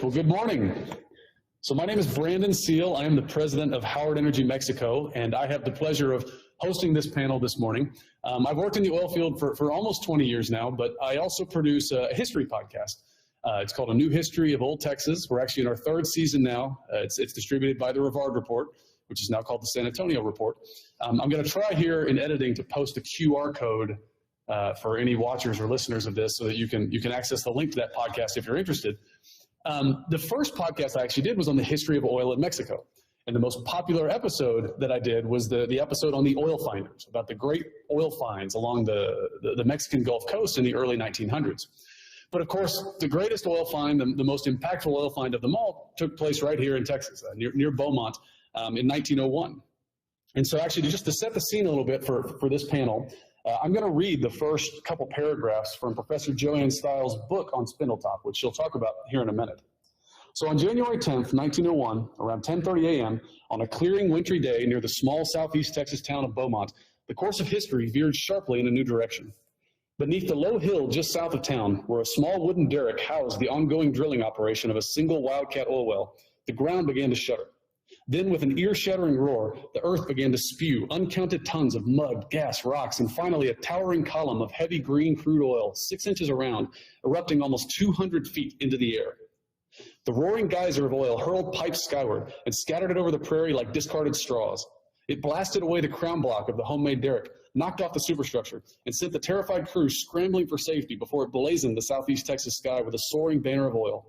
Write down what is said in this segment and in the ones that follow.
Well, good morning. So my name is Brandon Seale. I am the president of Howard Energy Mexico, and I have the pleasure of hosting this panel this morning. I've worked in the oil field for almost 20 years now, but I also produce a history podcast. It's called A New History of Old Texas. We're actually in our third season now. It's distributed by the Rivard Report, which is now called the San Antonio Report. I'm going to try here in editing to post a QR code for any watchers or listeners of this so that you can access the link to that podcast if you're interested. The first podcast I actually did was on the history of oil in Mexico. And the most popular episode that I did was the episode on the oil finders, about the great oil finds along the Mexican Gulf Coast in the early 1900s. But of course, the greatest oil find, the most impactful oil find of them all, took place right here in Texas, near Beaumont in 1901. And so actually, just to set the scene a little bit for this panel, I'm going to read the first couple paragraphs from Professor Joanne Stiles' book on Spindletop, which she'll talk about here in a minute. So on January 10th, 1901, around 10:30 a.m., on a clearing wintry day near the small southeast Texas town of Beaumont, the course of history veered sharply in a new direction. Beneath the low hill just south of town, where a small wooden derrick housed the ongoing drilling operation of a single wildcat oil well, the ground began to shudder. Then, with an ear-shattering roar, the earth began to spew uncounted tons of mud, gas, rocks, and finally a towering column of heavy green crude oil, 6 inches around, erupting almost 200 feet into the air. The roaring geyser of oil hurled pipes skyward and scattered it over the prairie like discarded straws. It blasted away the crown block of the homemade derrick, knocked off the superstructure, and sent the terrified crew scrambling for safety before it blazoned the southeast Texas sky with a soaring banner of oil.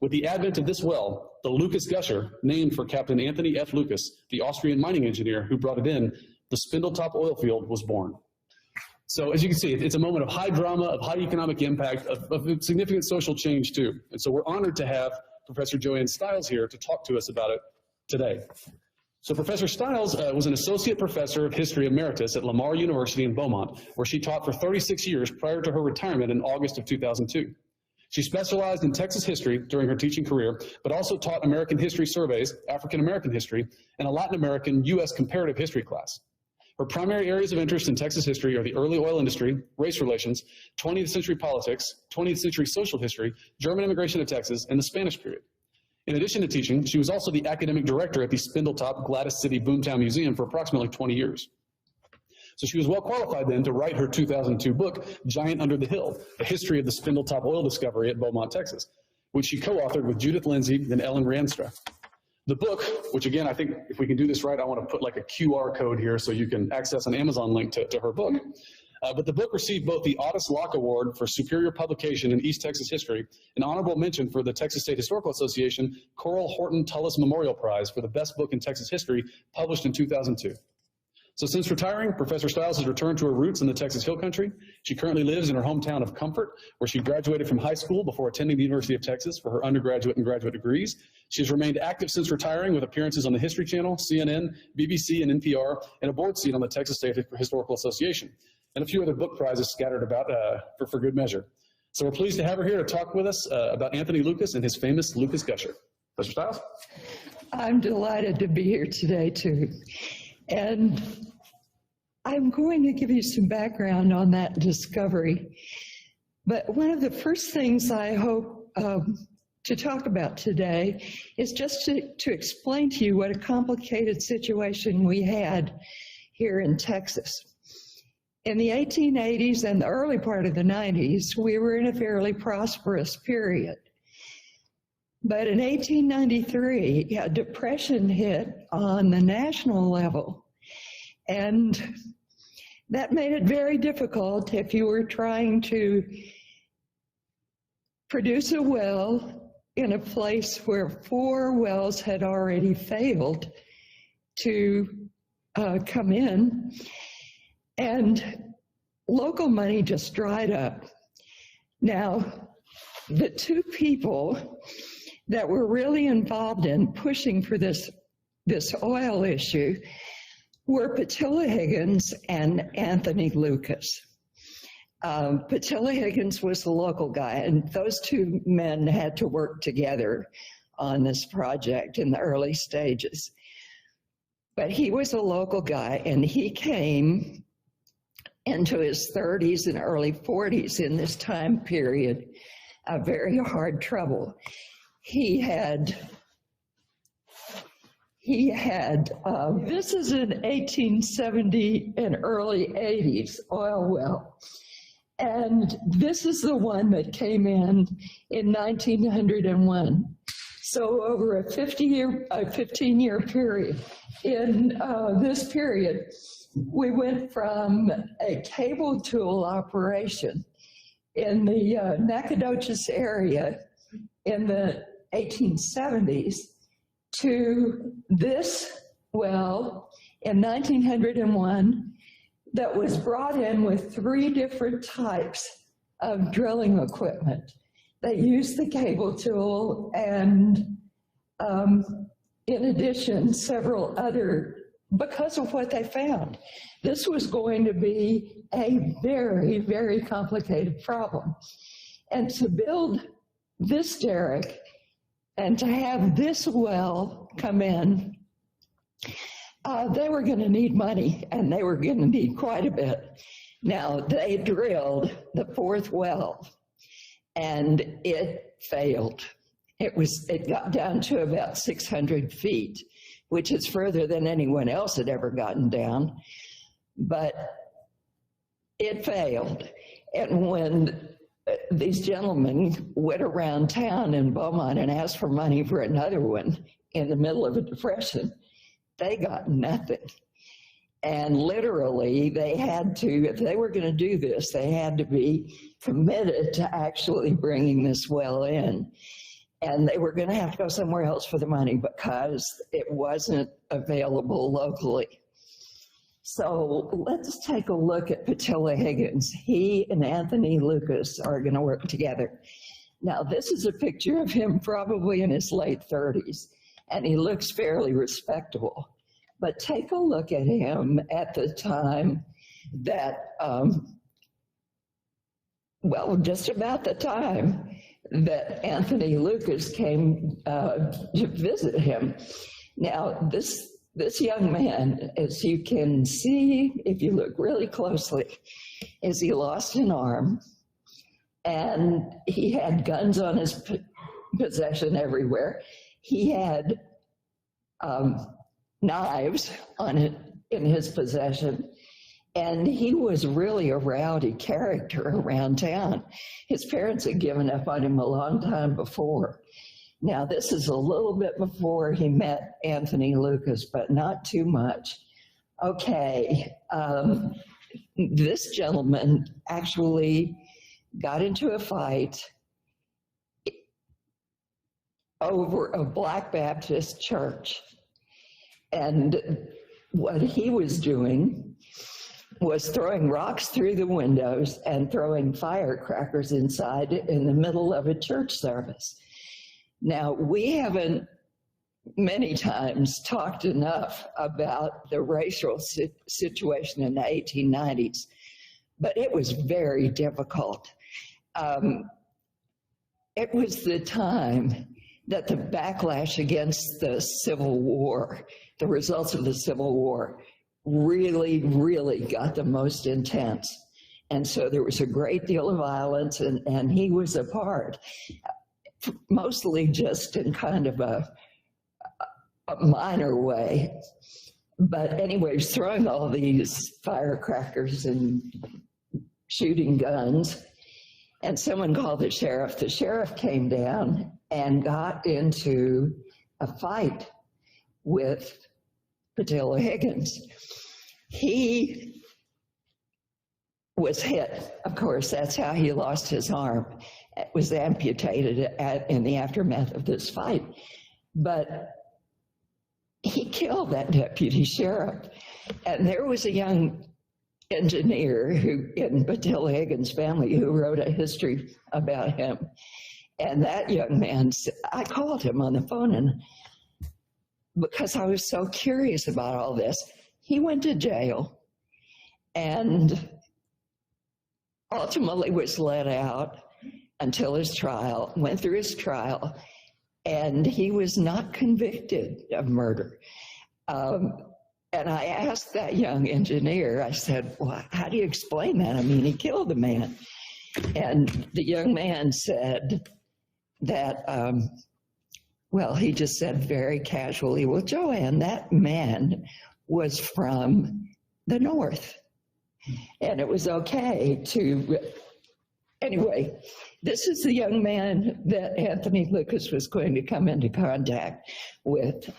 With the advent of this well, the Lucas Gusher, named for Captain Anthony F. Lucas, the Austrian mining engineer who brought it in, the Spindletop oil field was born. So as you can see, it's a moment of high drama, of high economic impact, of significant social change too. And so we're honored to have Professor Joanne Stiles here to talk to us about it today. So Professor Stiles was an associate professor of history emeritus at Lamar University in Beaumont, where she taught for 36 years prior to her retirement in August of 2002. She specialized in Texas history during her teaching career, but also taught American history surveys, African American history, and a Latin American U.S. comparative history class. Her primary areas of interest in Texas history are the early oil industry, race relations, 20th century politics, 20th century social history, German immigration to Texas, and the Spanish period. In addition to teaching, she was also the academic director at the Spindletop Gladys City Boomtown Museum for approximately 20 years. So she was well qualified then to write her 2002 book, Giant Under the Hill, The History of the Spindletop Oil Discovery at Beaumont, Texas, which she co-authored with Judith Lindsay and Ellen Ranstra. The book, which again, I think if we can do this right, I want to put like a QR code here so you can access an Amazon link to her book. But the book received both the Otis Locke Award for Superior Publication in East Texas History, an honorable mention for the Texas State Historical Association Coral Horton Tullis Memorial Prize for the best book in Texas history, published in 2002. So since retiring, Professor Stiles has returned to her roots in the Texas Hill Country. She currently lives in her hometown of Comfort, where she graduated from high school before attending the University of Texas for her undergraduate and graduate degrees. She has remained active since retiring with appearances on the History Channel, CNN, BBC, and NPR, and a board seat on the Texas State Historical Association, and a few other book prizes scattered about for good measure. So we're pleased to have her here to talk with us about Anthony Lucas and his famous Lucas Gusher. Professor Stiles? I'm delighted to be here today, too. And I'm going to give you some background on that discovery. But one of the first things I hope to talk about today is just to explain to you what a complicated situation we had here in Texas. In the 1880s and the early part of the 90s, we were in a fairly prosperous period. But in 1893, a depression hit on the national level, and that made it very difficult if you were trying to produce a well in a place where 4 wells had already failed to come in, and local money just dried up. Now, the 2 people that were really involved in pushing for this oil issue were Patilla Higgins and Anthony Lucas. Patilla Higgins was the local guy, and those 2 men had to work together on this project in the early stages. But he was a local guy, and he came into his 30s and early 40s in this time period of very hard trouble. he had, this is an 1870 and early 80s oil well. And this is the one that came in 1901. So over a 15-year period, in this period, we went from a cable tool operation in the Nacogdoches area in the 1870s to this well in 1901 that was brought in with 3 different types of drilling equipment. They used the cable tool and in addition, several other, because of what they found. This was going to be a very, very complicated problem. And to build this derrick and to have this well come in, they were going to need money, and they were going to need quite a bit. Now, they drilled the 4th well, and it failed. It got down to about 600 feet, which is further than anyone else had ever gotten down, but it failed. And when these gentlemen went around town in Beaumont and asked for money for another one in the middle of a depression, they got nothing. And literally, they had to, if they were going to do this, they had to be committed to actually bringing this well in. And they were going to have to go somewhere else for the money because it wasn't available locally. So let's take a look at Patilla Higgins. He and Anthony Lucas are going to work together. Now, this is a picture of him probably in his late 30s, and he looks fairly respectable. But take a look at him at the time that, well, just about the time that Anthony Lucas came to visit him. Now, this young man, as you can see, if you look really closely, is he lost an arm, and he had guns on his possession everywhere. He had knives on it in his possession, and he was really a rowdy character around town. His parents had given up on him a long time before. Now, this is a little bit before he met Anthony Lucas, but not too much. Okay, this gentleman actually got into a fight over a Black Baptist church. And what he was doing was throwing rocks through the windows and throwing firecrackers inside in the middle of a church service. Now, we haven't many times talked enough about the racial situation in the 1890s, but it was very difficult. It was the time that the backlash against the Civil War, the results of the Civil War, really, really got the most intense. And so there was a great deal of violence, and he was a part, mostly just in kind of a minor way. But anyways, throwing all these firecrackers and shooting guns, and someone called the sheriff. The sheriff came down and got into a fight with Patilla Higgins. He was hit, of course. That's how he lost his arm. It was amputated in the aftermath of this fight. But he killed that deputy sheriff. And there was a young engineer who, in Patilla Higgins' family, who wrote a history about him. And that young man, I called him on the phone, and because I was so curious about all this, he went to jail and ultimately was let out until his trial, went through his trial, and he was not convicted of murder. And I asked that young engineer, I said, well, how do you explain that? I mean, he killed a man. And the young man said that well, he just said very casually, well, Joanne, that man was from the North. And it was okay to, anyway, this is the young man that Anthony Lucas was going to come into contact with.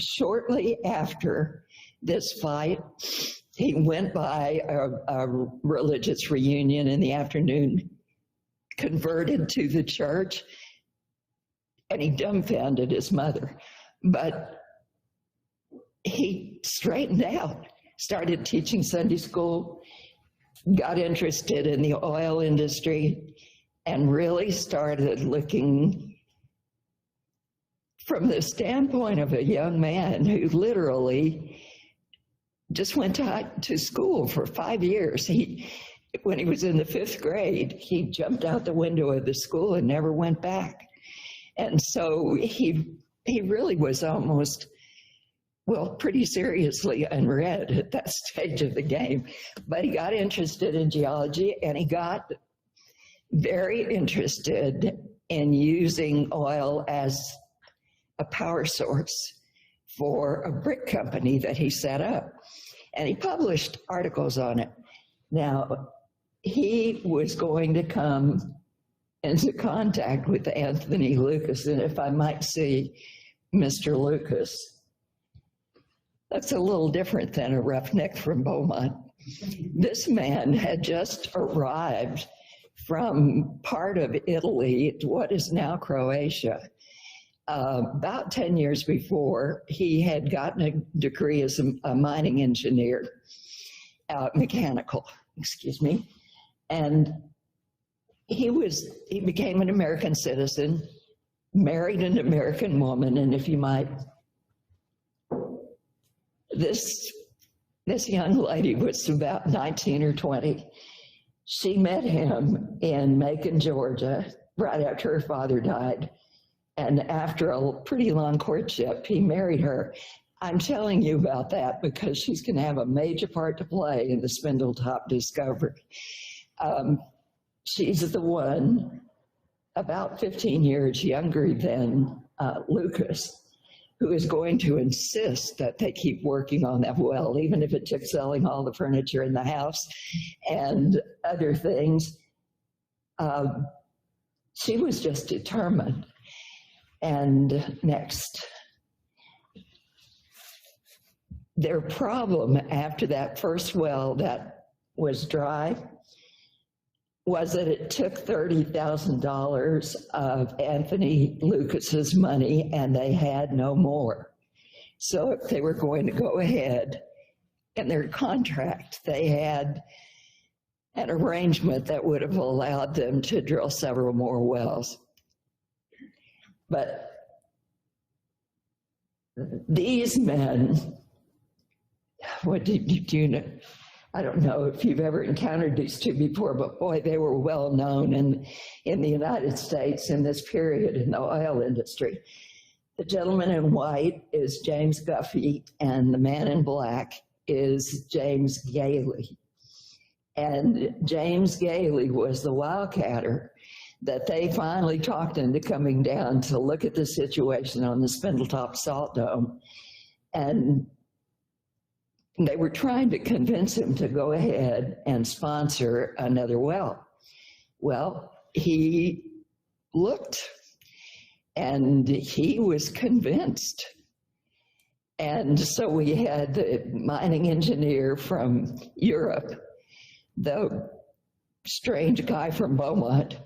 Shortly after this fight, he went by a religious reunion in the afternoon, converted to the church, and he dumbfounded his mother. But he straightened out, started teaching Sunday school, got interested in the oil industry, and really started looking from the standpoint of a young man who literally just went to school for 5 years. When he was in the 5th grade, he jumped out the window of the school and never went back. And so he really was almost, well, pretty seriously unread at that stage of the game. But he got interested in geology, and he got very interested in using oil as a power source for a brick company that he set up. And he published articles on it. Now, he was going to come into contact with Anthony Lucas, and if I might see Mr. Lucas, that's a little different than a roughneck from Beaumont. This man had just arrived from part of Italy, what is now Croatia. About 10 years before, he had gotten a degree as a mining engineer, mechanical, excuse me, and he became an American citizen, married an American woman, and if you might, this young lady was about 19 or 20. She met him in Macon, Georgia, right after her father died. And after a pretty long courtship, he married her. I'm telling you about that because she's going to have a major part to play in the Spindletop discovery. She's the one about 15 years younger than Lucas, who is going to insist that they keep working on that well, even if it took selling all the furniture in the house and other things. She was just determined. And next, their problem after that first well that was dry was that it took $30,000 of Anthony Lucas's money and they had no more. So if they were going to go ahead in their contract, they had an arrangement that would have allowed them to drill several more wells. But these men, what do you know? I don't know if you've ever encountered these two before, but boy, they were well known in the United States in this period in the oil industry. The gentleman in white is James Guffey, and the man in black is James Galey. And James Galey was the wildcatter that they finally talked into coming down to look at the situation on the Spindletop salt dome. And they were trying to convince him to go ahead and sponsor another well. Well, he looked and he was convinced. And so we had the mining engineer from Europe, the strange guy from Beaumont,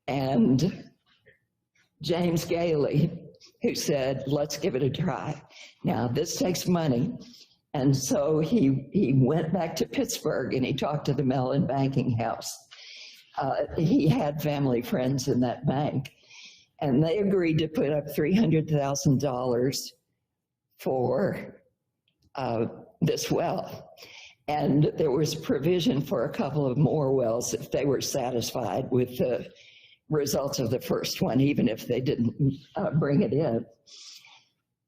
and James Galey, who said, let's give it a try. Now, this takes money. And so he went back to Pittsburgh and he talked to the Mellon banking house. He had family friends in that bank. And they agreed to put up $300,000 for this well. And there was provision for a couple of more wells if they were satisfied with the results of the first one, even if they didn't bring it in.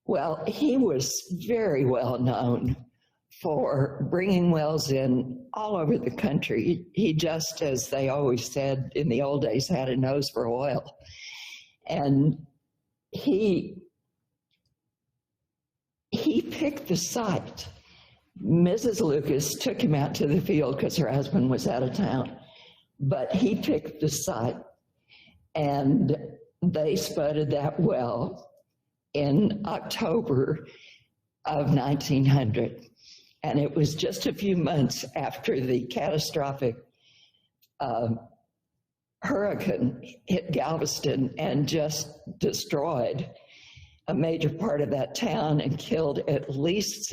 Well, he was very well known for bringing wells in all over the country. He just, as they always said in the old days, had a nose for oil. And he he picked the site. Mrs. Lucas took him out to the field because her husband was out of town, but he picked the site, and they spudded that well in October of 1900. And it was just a few months after the catastrophic hurricane hit Galveston and just destroyed a major part of that town and killed at least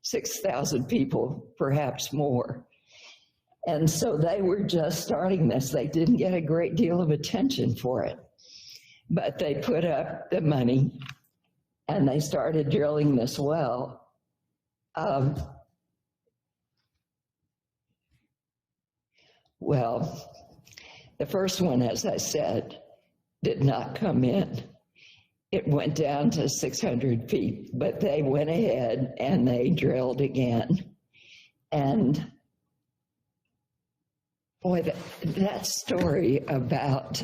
6,000 people, perhaps more. And so they were just starting this. They didn't get a great deal of attention for it, but they put up the money and they started drilling this well. Well, the first one, as I said, did not come in. It went down to 600 feet, but they went ahead and they drilled again. And boy, that story about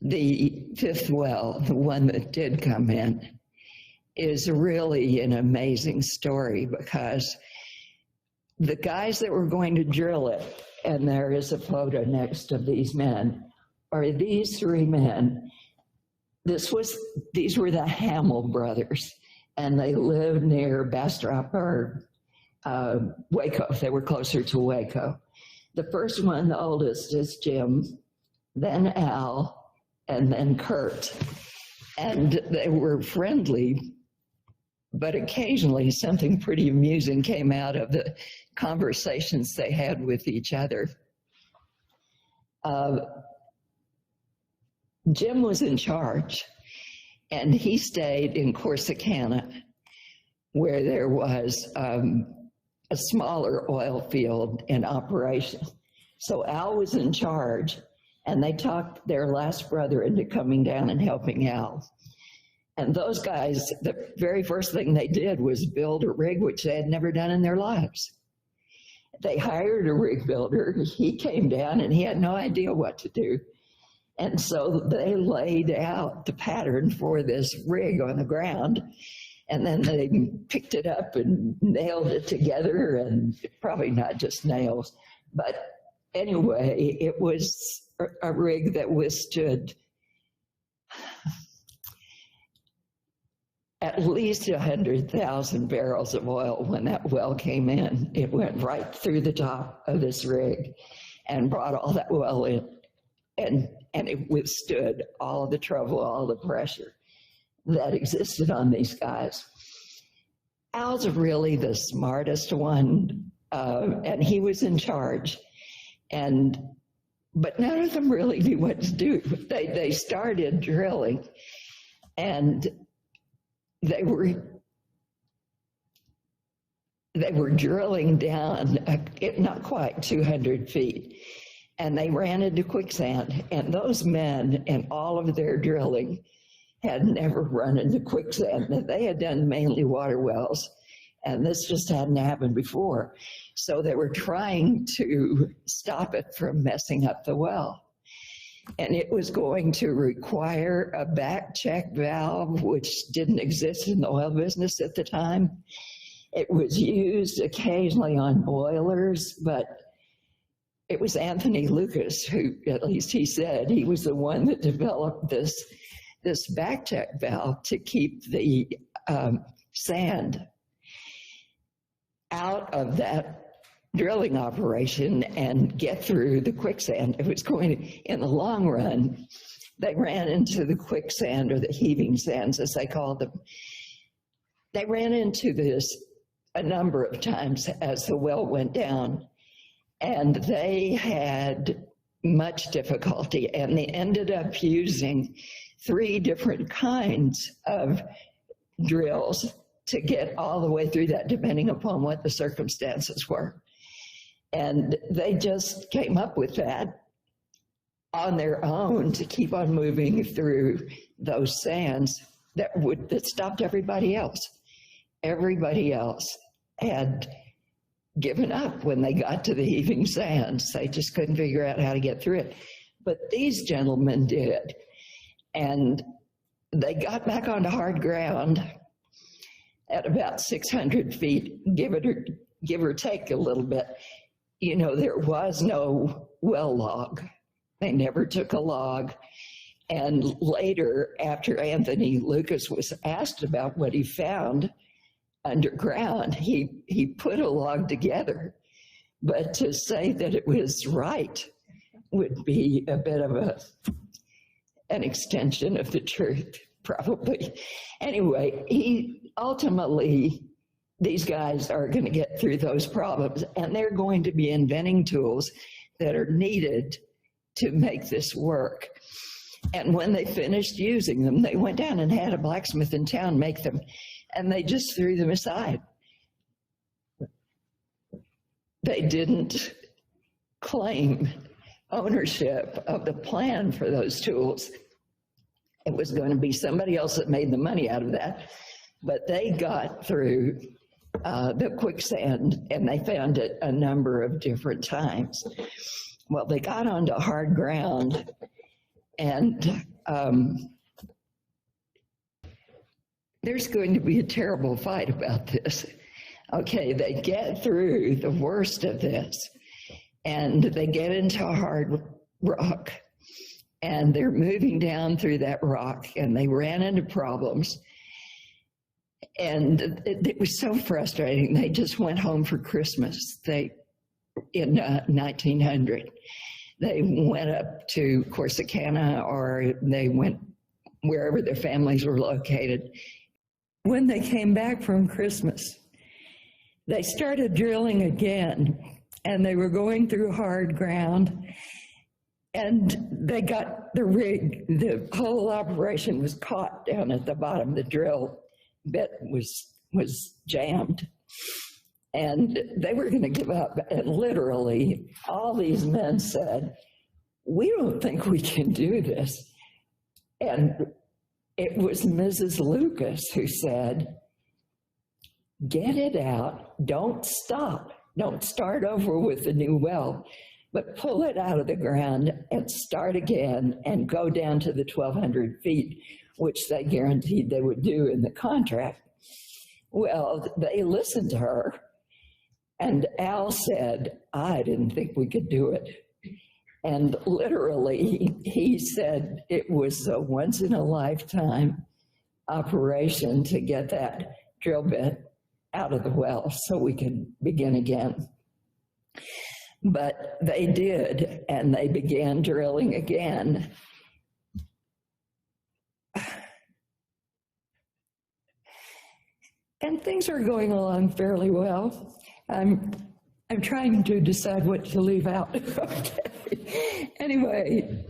the fifth well, the one that did come in, is really an amazing story, because the guys that were going to drill it, and there is a photo next of these men, are these three men. These were the Hamill brothers, and they lived near Bastrop or Waco. They were closer to Waco. The first one, the oldest, is Jim, then Al, and then Kurt. And they were friendly, but occasionally something pretty amusing came out of the conversations they had with each other. Jim was in charge, and he stayed in Corsicana, where there was a smaller oil field in operation. So Al was in charge, and they talked their last brother into coming down and helping Al. And those guys, the very first thing they did was build a rig, which they had never done in their lives. They hired a rig builder. He came down, and he had no idea what to do. And so they laid out the pattern for this rig on the ground, and then they picked it up and nailed it together, and probably not just nails, but anyway, it was a rig that withstood at least 100,000 barrels of oil when that well came in. It went right through the top of this rig and brought all that oil in. And it withstood all of the trouble, all the pressure that existed on these guys. Al's really the smartest one, and he was in charge. But none of them really knew what to do. They started drilling, and they were drilling down, not quite 200 feet. And they ran into quicksand, and those men in all of their drilling had never run into quicksand. They had done mainly water wells, and this just hadn't happened before. So they were trying to stop it from messing up the well. And it was going to require a back check valve, which didn't exist in the oil business at the time. It was used occasionally on boilers, but it was Anthony Lucas who, at least he said, he was the one that developed this back check valve to keep the sand out of that drilling operation and get through the quicksand. It was going to, in the long run, they ran into the quicksand, or the heaving sands, as they called them. They ran into this a number of times as the well went down. And they had much difficulty, and they ended up using 3 different kinds of drills to get all the way through that, depending upon what the circumstances were. And they just came up with that on their own to keep on moving through those sands that stopped everybody else. Everybody else had given up when they got to the heaving sands. They just couldn't figure out how to get through it. But these gentlemen did. And they got back onto hard ground. at about 600 feet, give or take a little bit. You know, there was no well log. They never took a log. And later, after Anthony Lucas was asked about what he found underground, he put a log together. But to say that it was right would be a bit of an extension of the truth, probably. Anyway, ultimately, these guys are going to get through those problems, and they're going to be inventing tools that are needed to make this work. And when they finished using them, they went down and had a blacksmith in town make them, and they just threw them aside. They didn't claim ownership of the plan for those tools. It was going to be somebody else that made the money out of that. But they got through the quicksand, and they found it a number of different times. Well, they got onto hard ground, and there's going to be a terrible fight about this. Okay, they get through the worst of this, and they get into hard rock, and they're moving down through that rock, and they ran into problems, and it was so frustrating. They just went home for Christmas. In 1900, they went up to Corsicana, or they went wherever their families were located. When they came back from Christmas, they started drilling again, and they were going through hard ground, and they got the rig. The whole operation was caught down at the bottom. The drill bit was jammed, and they were going to give up. And literally, all these men said, "We don't think we can do this." And it was Mrs. Lucas who said, "Get it out, don't stop, don't start over with a new well, but pull it out of the ground and start again and go down to the 1,200 feet, which they guaranteed they would do in the contract." Well, they listened to her, and Al said, "I didn't think we could do it." And literally, he said it was a once-in-a-lifetime operation to get that drill bit out of the well so we could begin again. But they did, and they began drilling again. And things are going along fairly well. I'm trying to decide what to leave out. Anyway,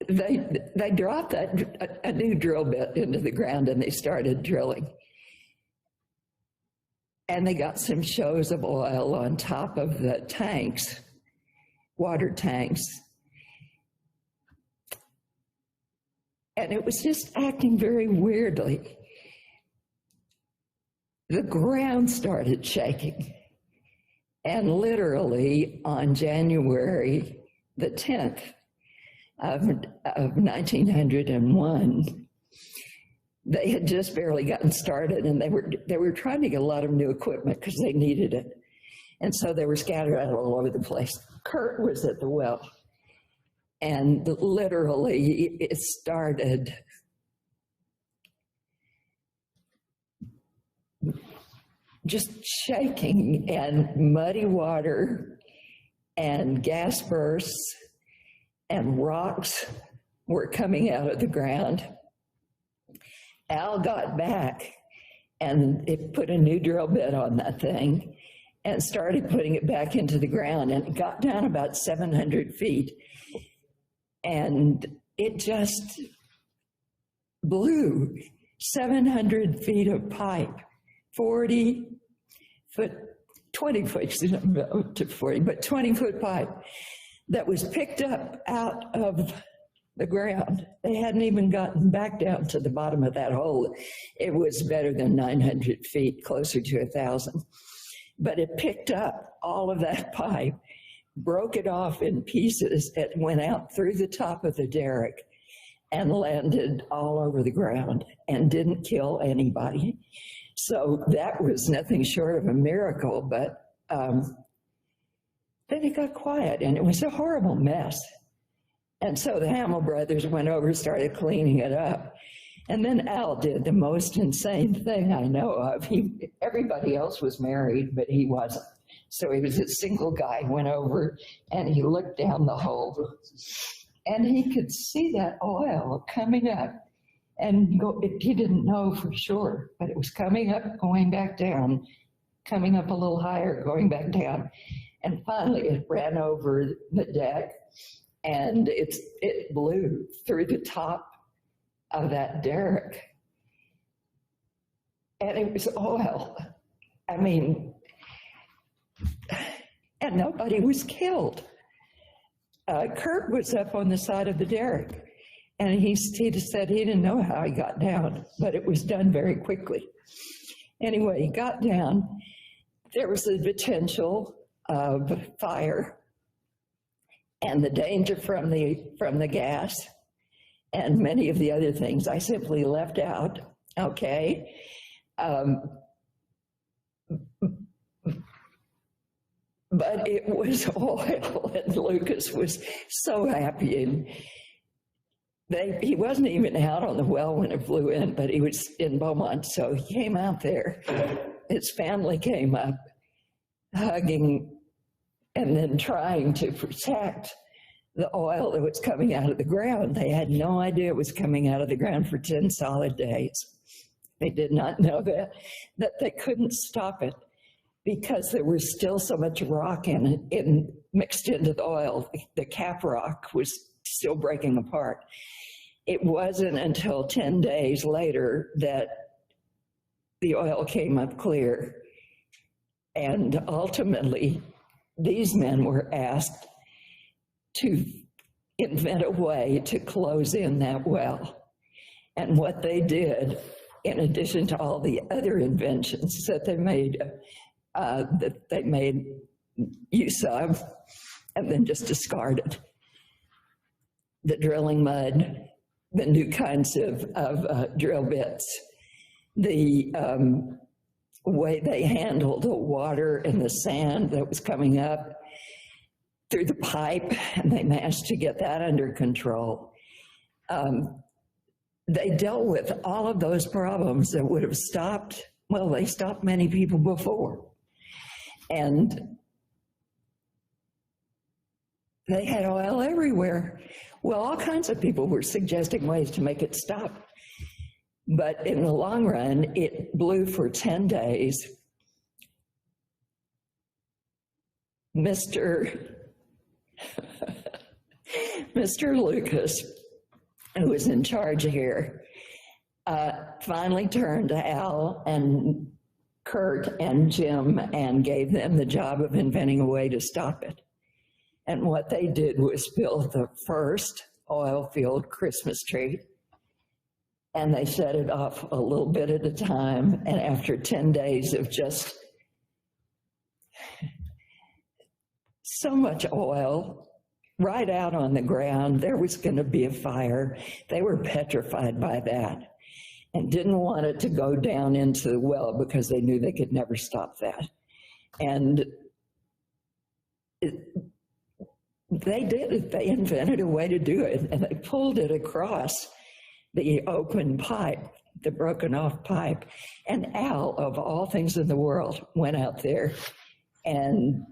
they dropped a new drill bit into the ground, and they started drilling. And they got some shows of oil on top of the tanks, water tanks. And it was just acting very weirdly. The ground started shaking. And literally on January the 10th of 1901, they had just barely gotten started, and they were trying to get a lot of new equipment because they needed it. And so they were scattered out all over the place. Kurt was at the well, and literally it started just shaking, and muddy water and gas bursts and rocks were coming out of the ground. Al got back, and it put a new drill bit on that thing and started putting it back into the ground, and it got down about 700 feet, and it just blew 700 feet of pipe, 40 foot, 20 foot, to 40, but 20-foot pipe that was picked up out of the ground. They hadn't even gotten back down to the bottom of that hole. It was better than 900 feet, closer to 1,000. But it picked up all of that pipe, broke it off in pieces. It went out through the top of the derrick and landed all over the ground and didn't kill anybody. So that was nothing short of a miracle, but then it got quiet and it was a horrible mess. And so the Hamill brothers went over, started cleaning it up. And then Al did the most insane thing I know of. Everybody else was married, but he wasn't. So he was a single guy, went over and he looked down the hole and he could see that oil coming up and he didn't know for sure, but it was coming up, going back down, coming up a little higher, going back down. And finally it ran over the deck and it blew through the top of that derrick. And it was oil. I mean, and nobody was killed. Kurt was up on the side of the derrick, and he said he didn't know how he got down, but it was done very quickly. Anyway, he got down. There was the potential of fire and the danger from the gas and many of the other things I simply left out, okay? But it was oil, and Lucas was so happy. And he wasn't even out on the well when it flew in, but he was in Beaumont, so he came out there. His family came up, hugging and then trying to protect the oil that was coming out of the ground. They had no idea it was coming out of the ground for 10 solid days. They did not know that they couldn't stop it because there was still so much rock in it, mixed into the oil. The cap rock was still breaking apart. It wasn't until 10 days later that the oil came up clear. And ultimately, these men were asked to invent a way to close in that well. And what they did, in addition to all the other inventions that they made use of and then just discarded, the drilling mud, the new kinds of drill bits, the way they handled the water and the sand that was coming up through the pipe, and they managed to get that under control. They dealt with all of those problems that would have stopped, well, they stopped many people before. And they had oil everywhere. Well, all kinds of people were suggesting ways to make it stop. But in the long run, it blew for 10 days. Mr. Lucas, who was in charge here, finally turned to Al and Kurt and Jim and gave them the job of inventing a way to stop it. And what they did was build the first oil-filled Christmas tree, and they set it off a little bit at a time, and after 10 days of just so much oil right out on the ground, there was going to be a fire. They were petrified by that and didn't want it to go down into the well because they knew they could never stop that. And they did it. They invented a way to do it, and they pulled it across the open pipe, the broken off pipe. And Al, of all things in the world, went out there and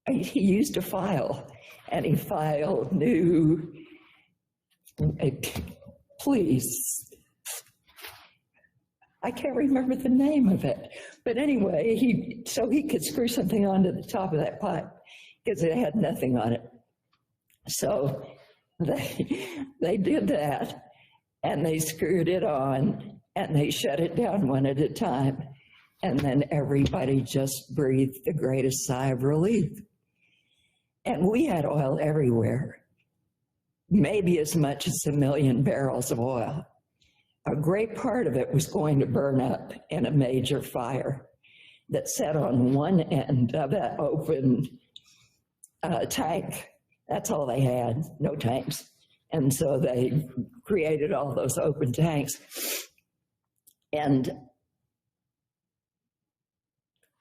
he used a file, and he filed new, please, I can't remember the name of it, but anyway, so he could screw something onto the top of that pipe because it had nothing on it. So they did that, and they screwed it on, and they shut it down one at a time, and then everybody just breathed the greatest sigh of relief. And we had oil everywhere, maybe as much as 1 million barrels of oil. A great part of it was going to burn up in a major fire that sat on one end of that open tank That's all they had, no tanks. And so they created all those open tanks. And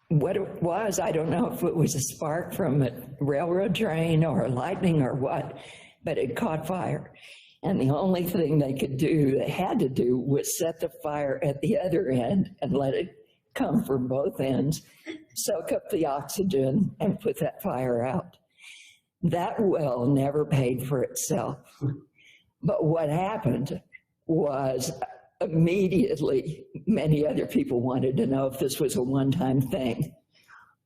what it was, I don't know if it was a spark from a railroad train or lightning or what, but it caught fire. And the only thing they could do, they had to do, was set the fire at the other end and let it come from both ends, soak up the oxygen, and put that fire out. That well never paid for itself. But what happened was immediately many other people wanted to know if this was a one-time thing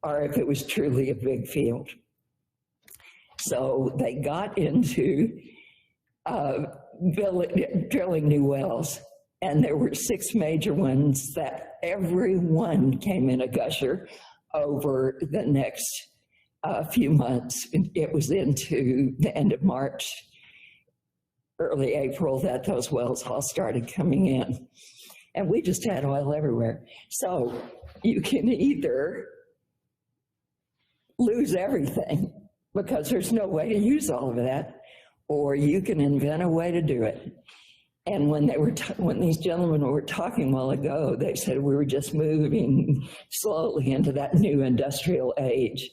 or if it was truly a big field. So they got into drilling new wells, and there were 6 major ones that every one came in a gusher over the next few months. It was into the end of March, early April, that those wells all started coming in. And we just had oil everywhere. So you can either lose everything because there's no way to use all of that, or you can invent a way to do it. And when these gentlemen were talking a while ago, they said we were just moving slowly into that new industrial age.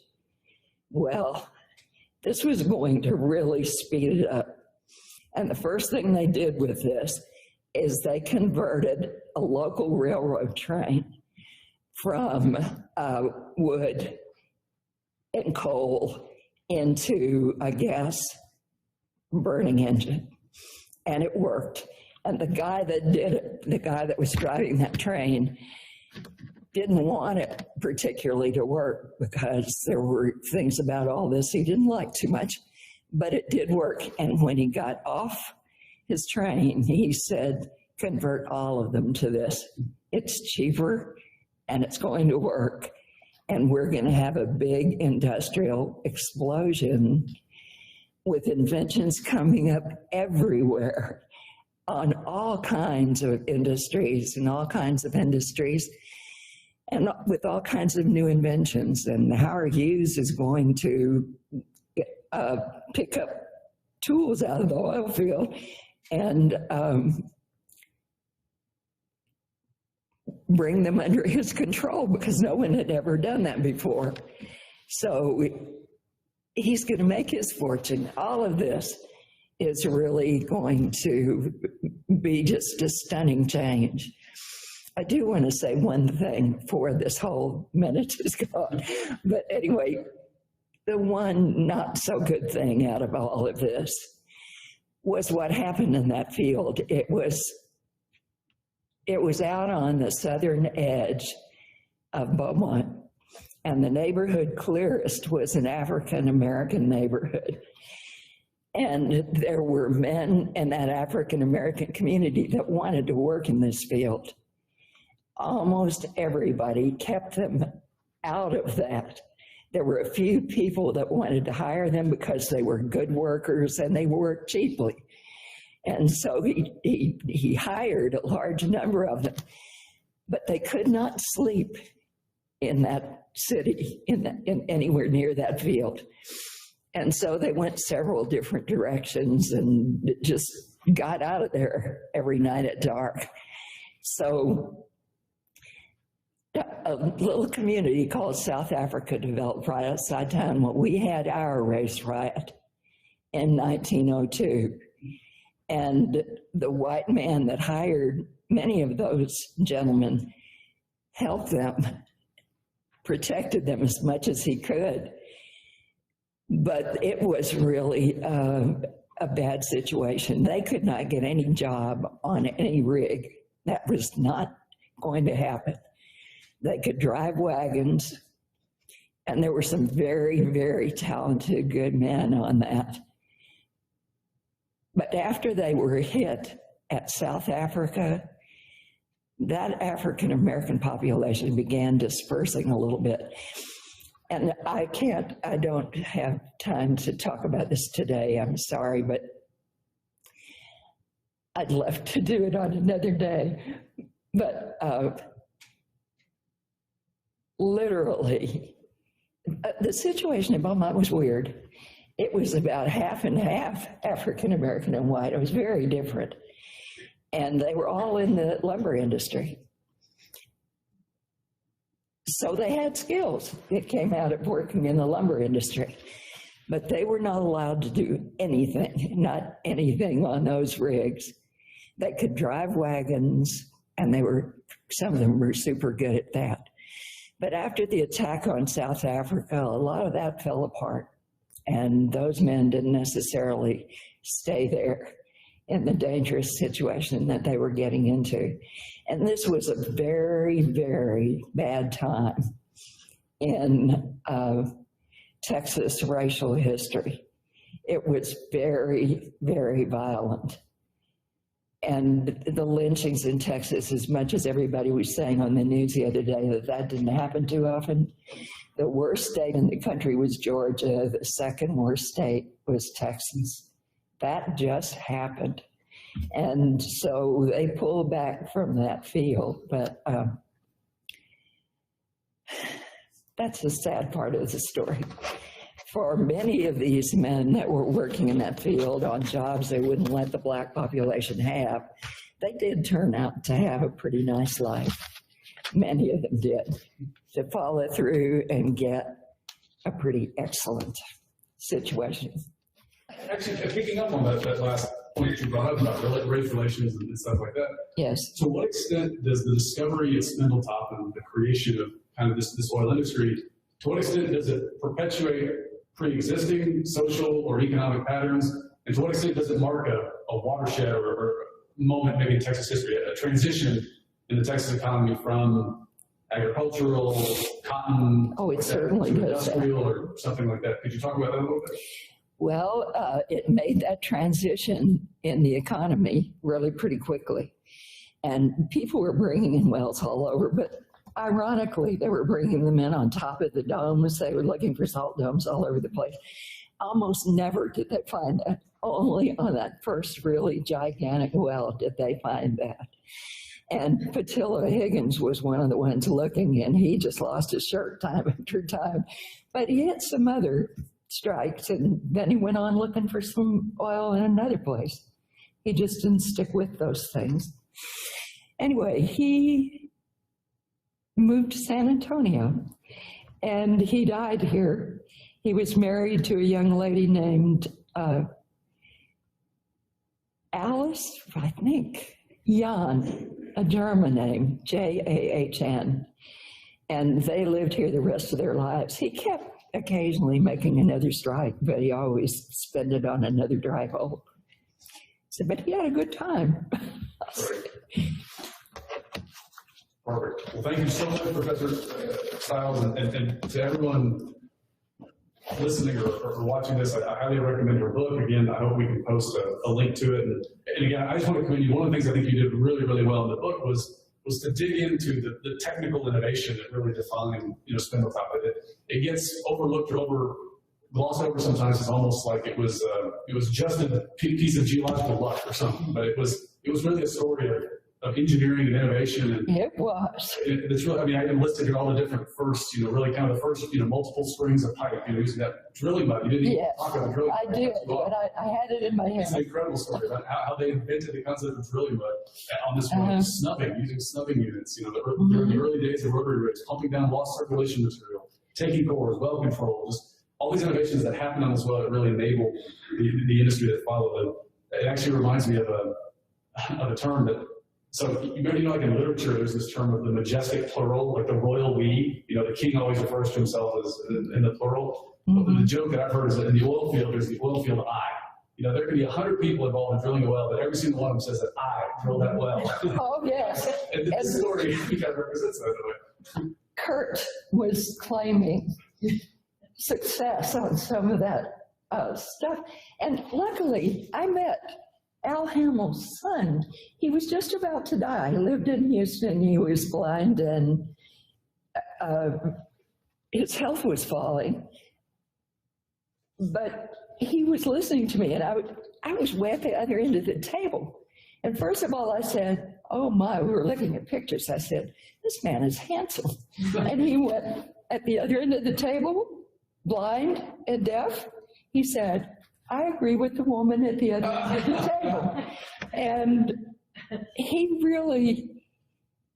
Well, this was going to really speed it up. And the first thing they did with this is they converted a local railroad train from wood and coal into a gas burning engine. And it worked. And the guy that did it, the guy that was driving that train, didn't want it particularly to work because there were things about all this he didn't like too much, but it did work. And when he got off his train, he said, convert all of them to this. It's cheaper and it's going to work. And we're going to have a big industrial explosion with inventions coming up everywhere on all kinds of industries and all kinds of industries, and with all kinds of new inventions. And Howard Hughes is going to pick up tools out of the oil field and bring them under his control, because no one had ever done that before. So he's going to make his fortune. All of this is really going to be just a stunning change. I do want to say one thing before this whole minute is gone. But anyway, the one not so good thing out of all of this was what happened in that field. It was out on the southern edge of Beaumont, and the neighborhood clearest was an African-American neighborhood. And there were men in that African-American community that wanted to work in this field. Almost everybody kept them out of that. There were a few people that wanted to hire them because they were good workers and they worked cheaply. And so he hired a large number of them, but they could not sleep in that city, in anywhere near that field. And so they went several different directions and just got out of there every night at dark. So a little community called South Africa developed right outside town. Well, we had our race riot in 1902. And the white man that hired many of those gentlemen helped them, protected them as much as he could. But it was really a bad situation. They could not get any job on any rig. That was not going to happen. They could drive wagons, and there were some very, very talented, good men on that. But after they were hit at South Africa, that African-American population began dispersing a little bit. And I don't have time to talk about this today, I'm sorry, but I'd love to do it on another day. But literally, the situation in Beaumont was weird. it was about half and half African American and white. It was very different. And they were all in the lumber industry. So they had skills that came out of working in the lumber industry. But they were not allowed to do anything, not anything on those rigs. They could drive wagons, and some of them were super good at that. But after the attack on South Africa, a lot of that fell apart. And those men didn't necessarily stay there in the dangerous situation that they were getting into. And this was a very, very bad time in Texas racial history. It was very, very violent. And the lynchings in Texas, as much as everybody was saying on the news the other day that didn't happen too often, the worst state in the country was Georgia. The second worst state was Texas. That just happened. And so they pulled back from that field. But that's the sad part of the story. For many of these men that were working in that field on jobs they wouldn't let the black population have, they did turn out to have a pretty nice life. Many of them did, to follow through and get a pretty excellent situation. Actually, picking up on that last point you brought up about race relations and stuff like that. Yes. To what extent does the discovery of Spindletop and the creation of kind of this oil industry, to what extent does it perpetuate pre-existing social or economic patterns, and to what extent does it mark a watershed or moment maybe in Texas history, a transition in the Texas economy from agricultural, cotton, it certainly to does industrial or something like that? Could you talk about that a little bit? Well, it made that transition in the economy really pretty quickly. And people were bringing in wells all over, but ironically, they were bringing them in on top of the domes. They were looking for salt domes all over the place. Almost never did they find that. Only on that first really gigantic well did they find that. And Patillo Higgins was one of the ones looking, and he just lost his shirt time after time. But he had some other strikes, and then he went on looking for some oil in another place. He just didn't stick with those things. Anyway, he moved to San Antonio, and he died here. He was married to a young lady named Alice, I think, Jahn, a German name, Jahn, and they lived here the rest of their lives. He kept occasionally making another strike, but he always spent it on another dry hole. So, but he had a good time. Perfect. Well, thank you so much, Professor Stiles, and to everyone listening or watching this, I highly recommend your book. Again, I hope we can post a link to it. And again, I just want to commend you. One of the things I think you did really, really well in the book was to dig into the technical innovation that really defined, Spindletop. It gets overlooked or glossed over sometimes. It's almost like it was just a piece of geological luck or something, but it was really a story of engineering and innovation. And it was. It's really, I listed here all the different first, really kind of the first, multiple strings of pipe, using that drilling mud. You didn't even talk about drilling mud. I did, but I had it in my head. It's an incredible story about how they invented the concept of drilling mud on this snubbing, using snubbing units, during the early days of rotary rigs, pumping down lost circulation material, taking cores, well control, just all these innovations that happened on this well that really enabled the industry that followed. It actually reminds me of a term that, so like in literature, there's this term of the majestic plural, like the royal we. The king always refers to himself as in the plural. But the joke that I've heard is that in the oil field, there's the oil field I. There can be 100 people involved in drilling a well, but every single one of them says that I drilled that well. Oh, yes. And this story kind of represents that in a way. Kurt was claiming success on some of that stuff. And luckily, I met Al Hamill's son. He was just about to die. He lived in Houston. He was blind, and his health was falling. But he was listening to me, and I was way at the other end of the table. And first of all, I said, oh my, we were looking at pictures. I said, this man is handsome. And he went at the other end of the table, blind and deaf. he said, I agree with the woman at the other end of the table. And he really,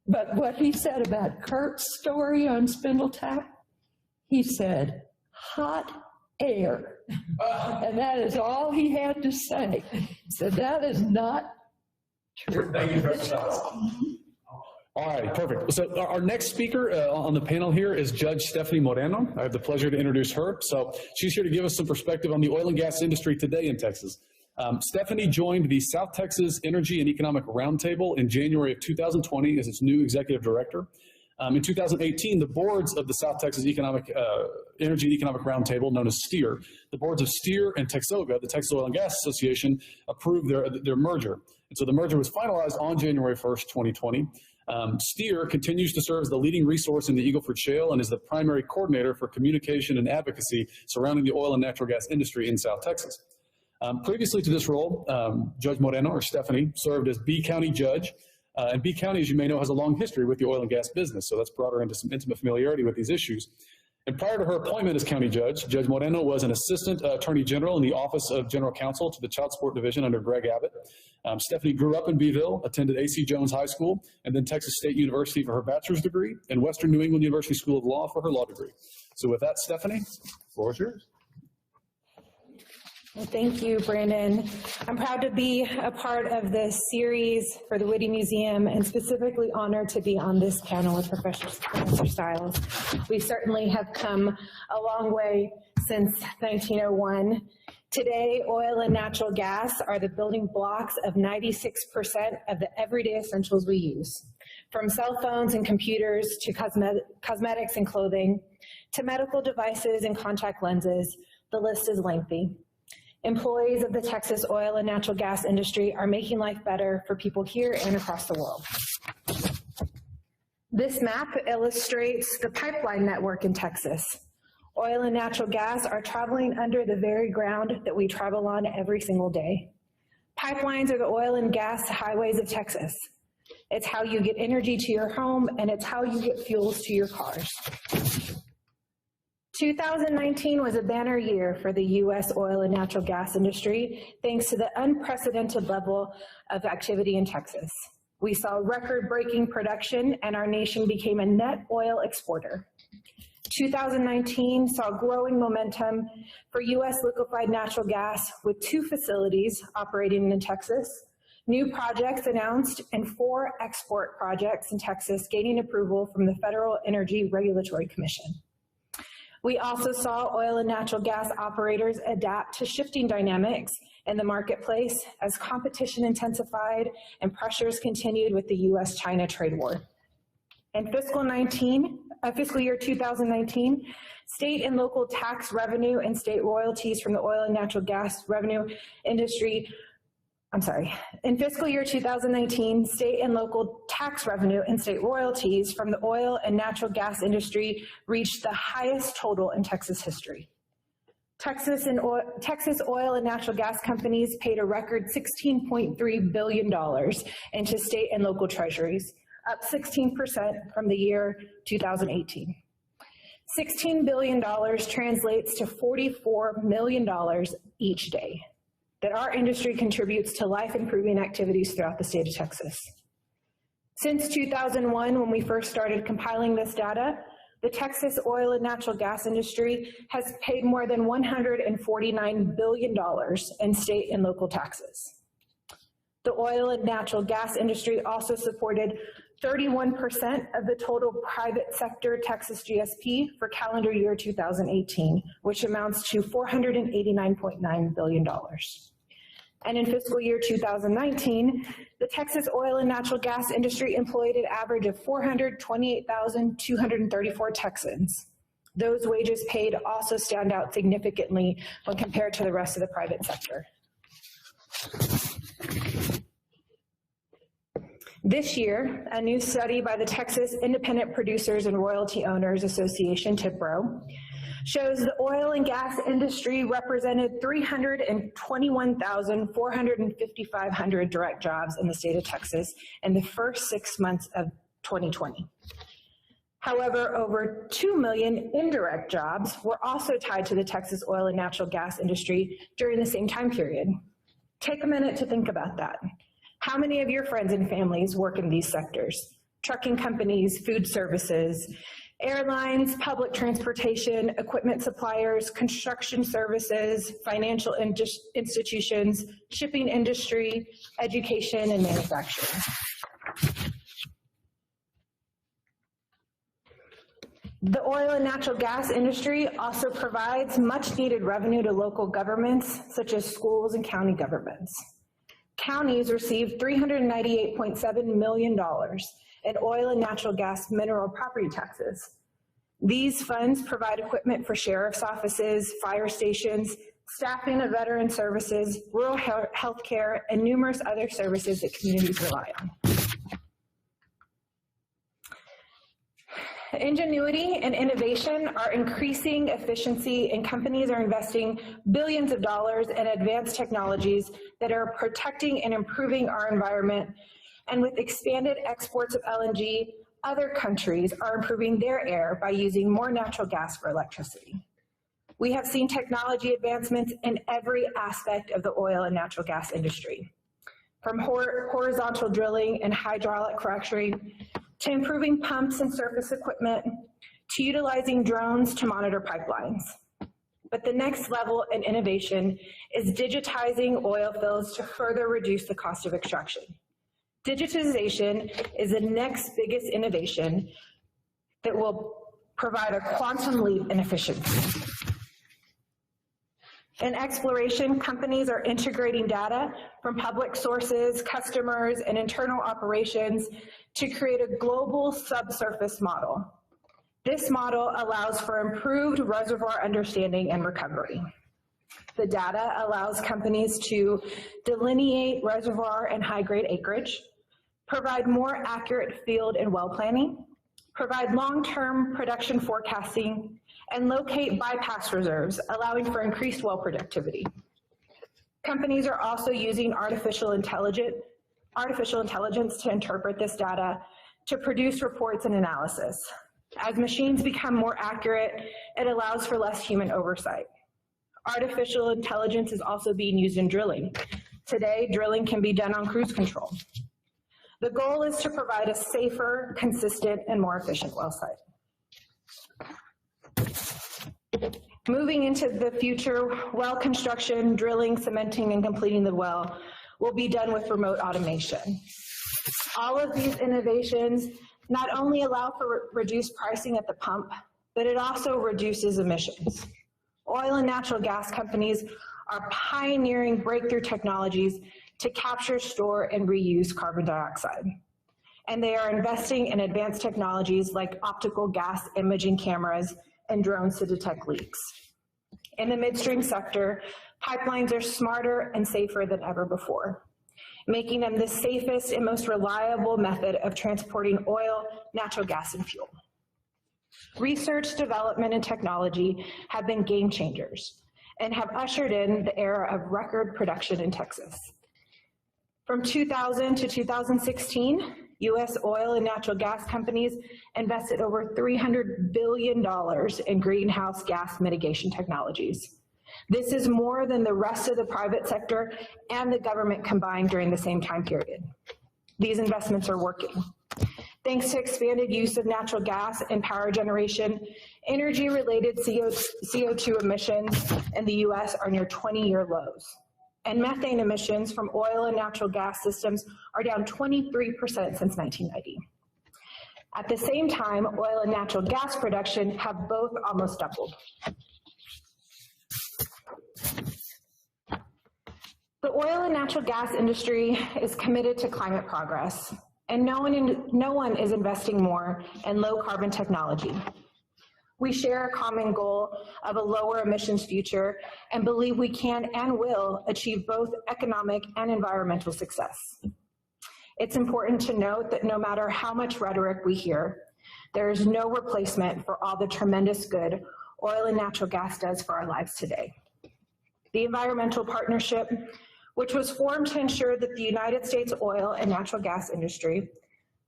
but what he said about Kurt's story on Spindletop, he said, hot air. And that is all he had to say. So that is not true. Thank you very much. All right, perfect. So our next speaker on the panel here is Judge Stephanie Moreno. I have the pleasure to introduce her. So she's here to give us some perspective on the oil and gas industry today in Texas. Stephanie joined the South Texas Energy and Economic Roundtable in January of 2020 as its new executive director. In 2018, the boards of the South Texas Energy and Economic Roundtable, known as STEER, the boards of STEER and Texoga, the Texas Oil and Gas Association, approved their merger. And so the merger was finalized on January 1st, 2020. STEER continues to serve as the leading resource in the Eagle Ford Shale and is the primary coordinator for communication and advocacy surrounding the oil and natural gas industry in South Texas. Previously to this role, Judge Moreno, or Stephanie, served as B County Judge. And B County, as you may know, has a long history with the oil and gas business, so that's brought her into some intimate familiarity with these issues. And prior to her appointment as county judge, Judge Moreno was an assistant attorney general in the Office of General Counsel to the Child Support Division under Greg Abbott. Stephanie grew up in Beeville, attended A.C. Jones High School, and then Texas State University for her bachelor's degree, and Western New England University School of Law for her law degree. So with that, Stephanie, the floor is yours. Well, thank you, Brandon. I'm proud to be a part of this series for the Whitty Museum and specifically honored to be on this panel with Professor Stiles. We certainly have come a long way since 1901. Today, oil and natural gas are the building blocks of 96% of the everyday essentials we use, from cell phones and computers to cosmetics and clothing, to medical devices and contact lenses. The list is lengthy. Employees of the Texas oil and natural gas industry are making life better for people here and across the world. This map illustrates the pipeline network in Texas. Oil and natural gas are traveling under the very ground that we travel on every single day. Pipelines are the oil and gas highways of Texas. It's how you get energy to your home, and it's how you get fuels to your cars. 2019 was a banner year for the U.S. oil and natural gas industry, thanks to the unprecedented level of activity in Texas. We saw record-breaking production, and our nation became a net oil exporter. 2019 saw growing momentum for U.S. liquefied natural gas with 2 facilities operating in Texas, new projects announced, and 4 export projects in Texas gaining approval from the Federal Energy Regulatory Commission. We also saw oil and natural gas operators adapt to shifting dynamics in the marketplace as competition intensified and pressures continued with the U.S.-China trade war. In fiscal year 2019, state and local tax revenue and state royalties from the oil and natural gas revenue industry in fiscal year 2019, state and local tax revenue and state royalties from the oil and natural gas industry reached the highest total in Texas history. Texas oil and natural gas companies paid a record $16.3 billion into state and local treasuries, up 16% from the year 2018. $16 billion translates to $44 million each day that our industry contributes to life-improving activities throughout the state of Texas. Since 2001, when we first started compiling this data, the Texas oil and natural gas industry has paid more than $149 billion in state and local taxes. The oil and natural gas industry also supported 31% of the total private sector Texas GSP for calendar year 2018, which amounts to $489.9 billion. And in fiscal year 2019, the Texas oil and natural gas industry employed an average of 428,234 Texans. Those wages paid also stand out significantly when compared to the rest of the private sector. This year, a new study by the Texas Independent Producers and Royalty Owners Association, TIPRO, shows the oil and gas industry represented 321,455 direct jobs in the state of Texas in the first 6 months of 2020. However, over 2 million indirect jobs were also tied to the Texas oil and natural gas industry during the same time period. Take a minute to think about that. How many of your friends and families work in these sectors? Trucking companies, food services, airlines, public transportation, equipment suppliers, construction services, financial institutions, shipping industry, education, and manufacturing. The oil and natural gas industry also provides much needed revenue to local governments, such as schools and county governments. Counties receive $398.7 million in oil and natural gas mineral property taxes. These funds provide equipment for sheriff's offices, fire stations, staffing of veteran services, rural health care, and numerous other services that communities rely on. Ingenuity and innovation are increasing efficiency, and companies are investing billions of dollars in advanced technologies that are protecting and improving our environment. And with expanded exports of LNG, other countries are improving their air by using more natural gas for electricity. We have seen technology advancements in every aspect of the oil and natural gas industry, from horizontal drilling and hydraulic fracturing, to improving pumps and surface equipment, to utilizing drones to monitor pipelines. But the next level in innovation is digitizing oil fields to further reduce the cost of extraction. Digitization is the next biggest innovation that will provide a quantum leap in efficiency. In exploration, companies are integrating data from public sources, customers, and internal operations to create a global subsurface model. This model allows for improved reservoir understanding and recovery. The data allows companies to delineate reservoir and high-grade acreage, provide more accurate field and well planning, provide long-term production forecasting, and locate bypass reserves, allowing for increased well productivity. Companies are also using artificial intelligence to interpret this data to produce reports and analysis. As machines become more accurate, it allows for less human oversight. Artificial intelligence is also being used in drilling. Today, drilling can be done on cruise control. The goal is to provide a safer, consistent, and more efficient well site. Moving into the future, well construction, drilling, cementing, and completing the well will be done with remote automation. All of these innovations not only allow for reduced pricing at the pump, but it also reduces emissions. Oil and natural gas companies are pioneering breakthrough technologies to capture, store, and reuse carbon dioxide. And they are investing in advanced technologies like optical gas imaging cameras and drones to detect leaks. In the midstream sector, pipelines are smarter and safer than ever before, making them the safest and most reliable method of transporting oil, natural gas, and fuel. Research, development, and technology have been game changers and have ushered in the era of record production in Texas. From 2000 to 2016, U.S. oil and natural gas companies invested over $300 billion in greenhouse gas mitigation technologies. This is more than the rest of the private sector and the government combined during the same time period. These investments are working. Thanks to expanded use of natural gas in power generation, energy-related CO2 emissions in the U.S. are near 20-year lows. And methane emissions from oil and natural gas systems are down 23% since 1990. At the same time, oil and natural gas production have both almost doubled. The oil and natural gas industry is committed to climate progress, and no one is investing more in low carbon technology. We share a common goal of a lower emissions future and believe we can and will achieve both economic and environmental success. It's important to note that no matter how much rhetoric we hear, there is no replacement for all the tremendous good oil and natural gas does for our lives today. The Environmental Partnership, which was formed to ensure that the United States oil and natural gas industry,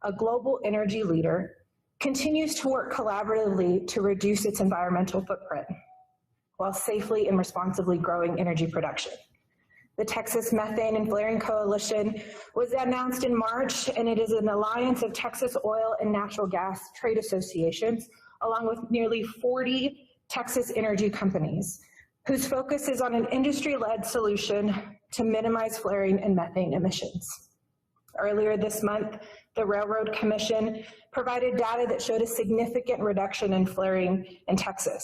a global energy leader, continues to work collaboratively to reduce its environmental footprint while safely and responsibly growing energy production. The Texas Methane and Flaring Coalition was announced in March, and it is an alliance of Texas oil and natural gas trade associations, along with nearly 40 Texas energy companies, whose focus is on an industry-led solution to minimize flaring and methane emissions. Earlier this month, the Railroad Commission provided data that showed a significant reduction in flaring in Texas.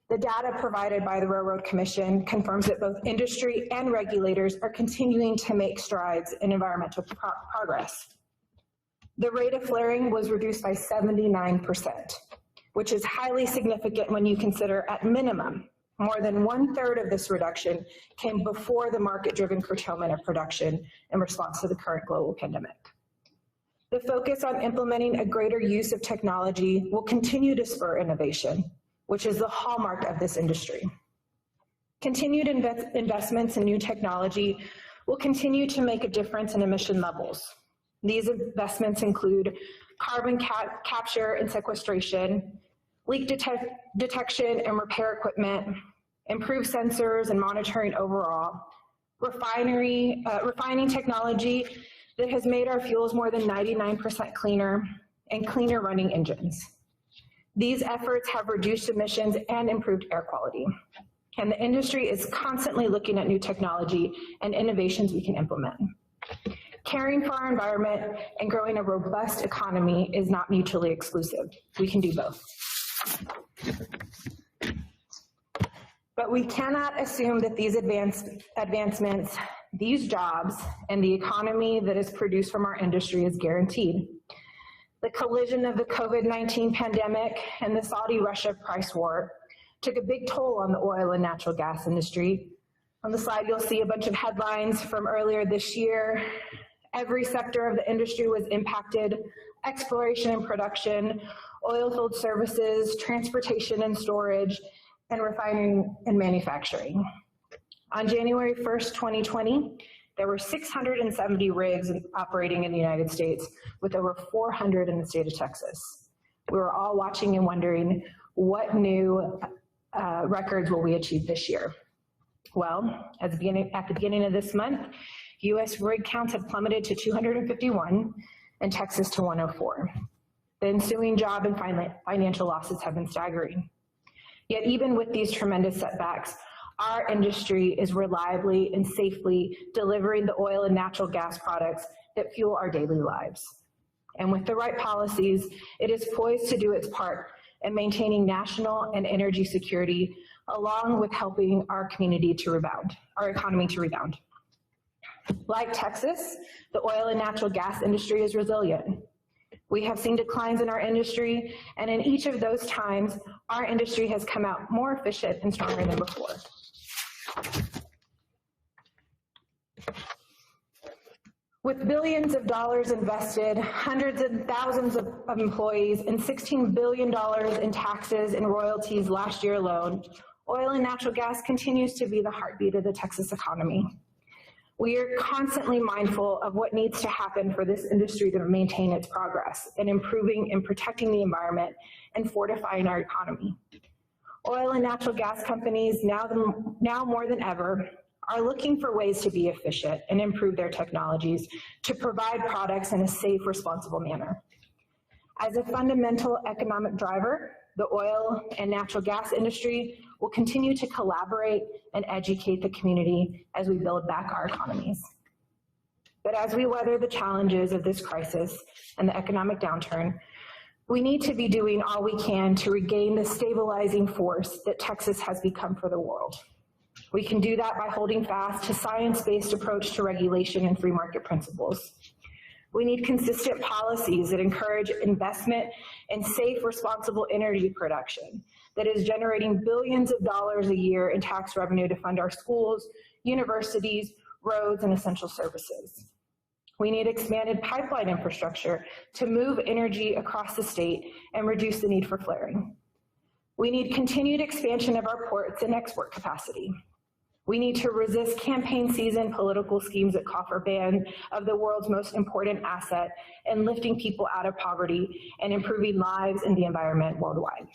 The data provided by the Railroad Commission confirms that both industry and regulators are continuing to make strides in environmental progress. The rate of flaring was reduced by 79%, which is highly significant when you consider, at minimum, more than 1/3 of this reduction came before the market-driven curtailment of production in response to the current global pandemic. The focus on implementing a greater use of technology will continue to spur innovation, which is the hallmark of this industry. Continued investments in new technology will continue to make a difference in emission levels. These investments include carbon capture and sequestration, leak detection and repair equipment, improved sensors and monitoring overall, refining technology that has made our fuels more than 99% cleaner, and cleaner running engines. These efforts have reduced emissions and improved air quality, and the industry is constantly looking at new technology and innovations we can implement. Caring for our environment and growing a robust economy is not mutually exclusive. We can do both. But we cannot assume that these advancements, these jobs, and the economy that is produced from our industry is guaranteed. The collision of the COVID-19 pandemic and the Saudi-Russia price war took a big toll on the oil and natural gas industry. On the slide, you'll see a bunch of headlines from earlier this year. Every sector of the industry was impacted: exploration and production, oilfield services, transportation and storage, and refining and manufacturing. On January 1st, 2020, there were 670 rigs operating in the United States, with over 400 in the state of Texas. We were all watching and wondering, what new records will we achieve this year? Well, at the beginning of this month, U.S. rig counts have plummeted to 251 and Texas to 104. The ensuing job and financial losses have been staggering. Yet even with these tremendous setbacks, our industry is reliably and safely delivering the oil and natural gas products that fuel our daily lives. And with the right policies, it is poised to do its part in maintaining national and energy security, along with helping our community to rebound, our economy to rebound. Like Texas, the oil and natural gas industry is resilient. We have seen declines in our industry, and in each of those times, our industry has come out more efficient and stronger than before. With billions of dollars invested, hundreds and thousands of employees, and $16 billion in taxes and royalties last year alone, oil and natural gas continues to be the heartbeat of the Texas economy. We are constantly mindful of what needs to happen for this industry to maintain its progress in improving and protecting the environment and fortifying our economy. Oil and natural gas companies, now more than ever, are looking for ways to be efficient and improve their technologies to provide products in a safe, responsible manner. As a fundamental economic driver, the oil and natural gas industry will continue to collaborate and educate the community as we build back our economies. But as we weather the challenges of this crisis and the economic downturn, we need to be doing all we can to regain the stabilizing force that Texas has become for the world. We can do that by holding fast to science-based approach to regulation and free market principles. We need consistent policies that encourage investment in safe, responsible energy production that is generating billions of dollars a year in tax revenue to fund our schools, universities, roads, and essential services. We need expanded pipeline infrastructure to move energy across the state and reduce the need for flaring. We need continued expansion of our ports and export capacity. We need to resist campaign season political schemes that call for ban of the world's most important asset and lifting people out of poverty and improving lives and the environment worldwide.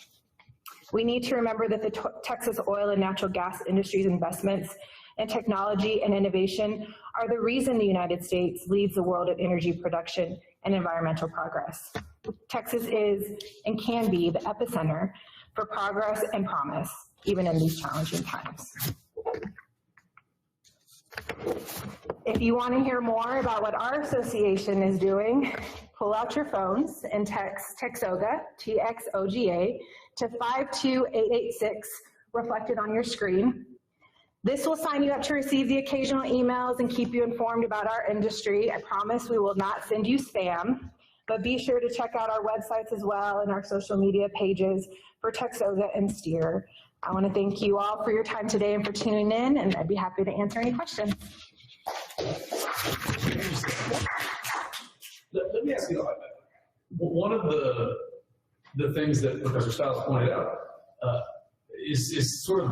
We need to remember that the Texas oil and natural gas industry's investments in technology and innovation are the reason the United States leads the world in energy production and environmental progress. Texas is and can be the epicenter for progress and promise, even in these challenging times. If you want to hear more about what our association is doing, pull out your phones and text TXOGA, T-X-O-G-A, to 52886, reflected on your screen. This will sign you up to receive the occasional emails and keep you informed about our industry. I promise we will not send you spam, but be sure to check out our websites as well and our social media pages for TXOGA and STEER. I want to thank you all for your time today and for tuning in, and I'd be happy to answer any questions. Let me ask you, one of the things that Professor Stiles pointed out is sort of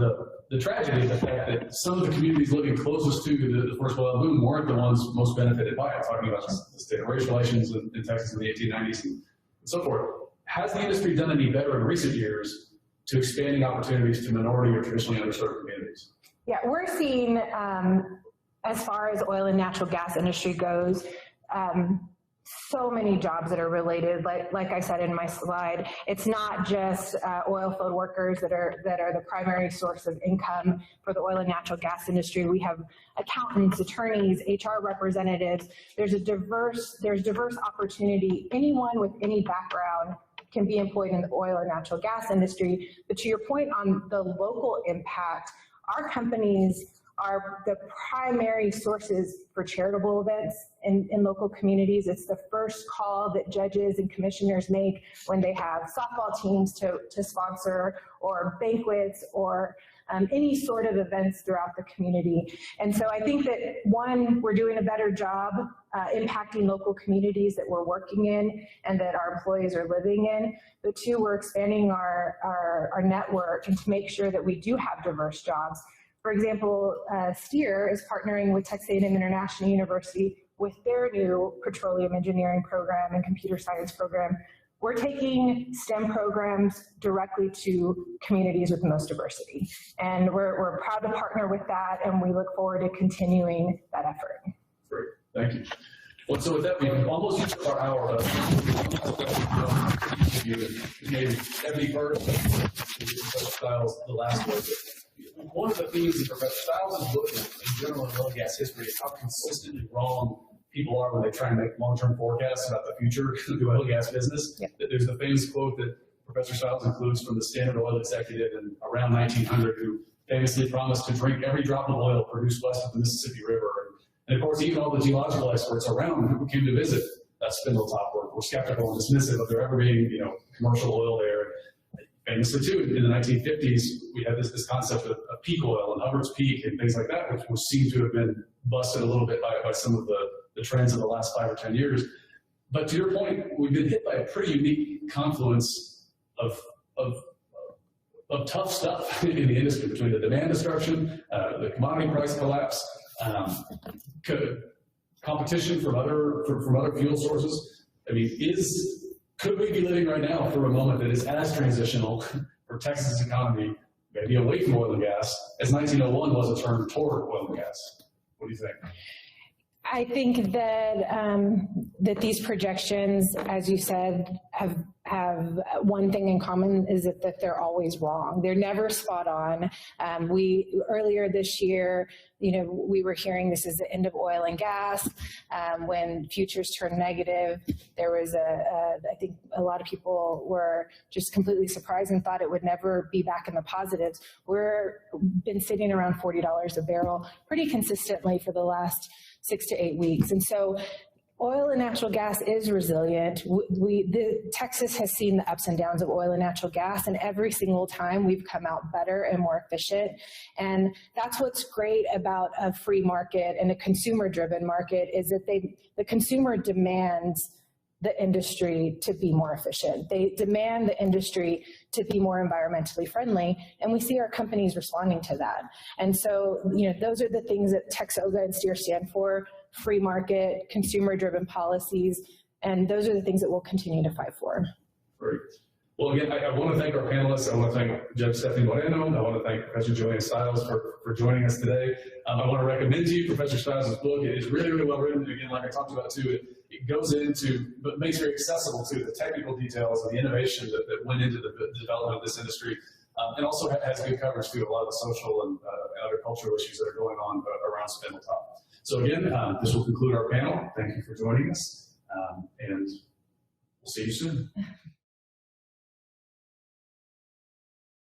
the tragedy of the fact that some of the communities living closest to the first oil boom weren't the ones most benefited by it, talking about the state of race relations in Texas in the 1890s and so forth. Has the industry done any better in recent years to expanding opportunities to minority or traditionally underserved communities? Yeah, we're seeing, as far as oil and natural gas industry goes, so many jobs that are related. Like I said in my slide, it's not just oil field workers that are the primary source of income for the oil and natural gas industry. We have accountants, attorneys, HR representatives. There's diverse opportunity. Anyone with any background can be employed in the oil or natural gas industry. But to your point on the local impact, our companies are the primary sources for charitable events in local communities. It's the first call that judges and commissioners make when they have softball teams to sponsor, or banquets, or any sort of events throughout the community. And so I think that, one, we're doing a better job impacting local communities that we're working in and that our employees are living in. But two, we're expanding our network and to make sure that we do have diverse jobs. For example, STEER is partnering with Texas A&M International University with their new petroleum engineering program and computer science program. We're taking STEM programs directly to communities with the most diversity. And we're proud to partner with that, and we look forward to continuing that effort. Great, thank you. Well, so with that, we've almost used our hour. Maybe Ebony first, Stiles the last one. One of the themes that Professor Stiles is looking at in general in oil and gas history is how consistently wrong people are when they try and make long-term forecasts about the future of the oil and gas business. Yep. There's the famous quote that Professor Stiles includes from the Standard Oil executive in around 1900, who famously promised to drink every drop of oil produced west of the Mississippi River. And of course, even all the geological experts around who came to visit Spindletop were skeptical and dismissive of there ever being, commercial oil there. Famously too, in the 1950s, we had this concept of peak oil and Hubbard's Peak and things like that, which was seen to have been busted a little bit by some of the trends of the last 5 or 10 years. But to your point, we've been hit by a pretty unique confluence of tough stuff in the industry, between the demand destruction, the commodity price collapse, competition from other fuel sources. I mean, could we be living right now for a moment that is as transitional for Texas' economy, maybe away from oil and gas, as 1901 was a turn toward oil and gas? What do you think? I think that that these projections, as you said, have one thing in common, is that they're always wrong. They're never spot on. Earlier this year, we were hearing this is the end of oil and gas. When futures turned negative, there was I think a lot of people were just completely surprised and thought it would never be back in the positives. We're been sitting around $40 a barrel pretty consistently for the last 6 to 8 weeks. And so oil and natural gas is resilient. Texas has seen the ups and downs of oil and natural gas, and every single time we've come out better and more efficient. And that's what's great about a free market and a consumer-driven market, is that the consumer demands the industry to be more efficient. They demand the industry to be more environmentally friendly, and we see our companies responding to that. And so, those are the things that TEXOGA and STEER stand for: free market, consumer-driven policies, and those are the things that we'll continue to fight for. Great. Well, again, I want to thank our panelists. I want to thank Judge Stephanie Moreno. I want to thank Professor Joanne Stiles for joining us today. I want to recommend to you Professor Stiles' book. It is really, really well written. Again, like I talked about too, it goes into, but makes very accessible to the technical details and the innovation that went into the development of this industry. And also has good coverage too, a lot of the social and other cultural issues that are going on around Spindletop. So again, this will conclude our panel. Thank you for joining us, and we'll see you soon.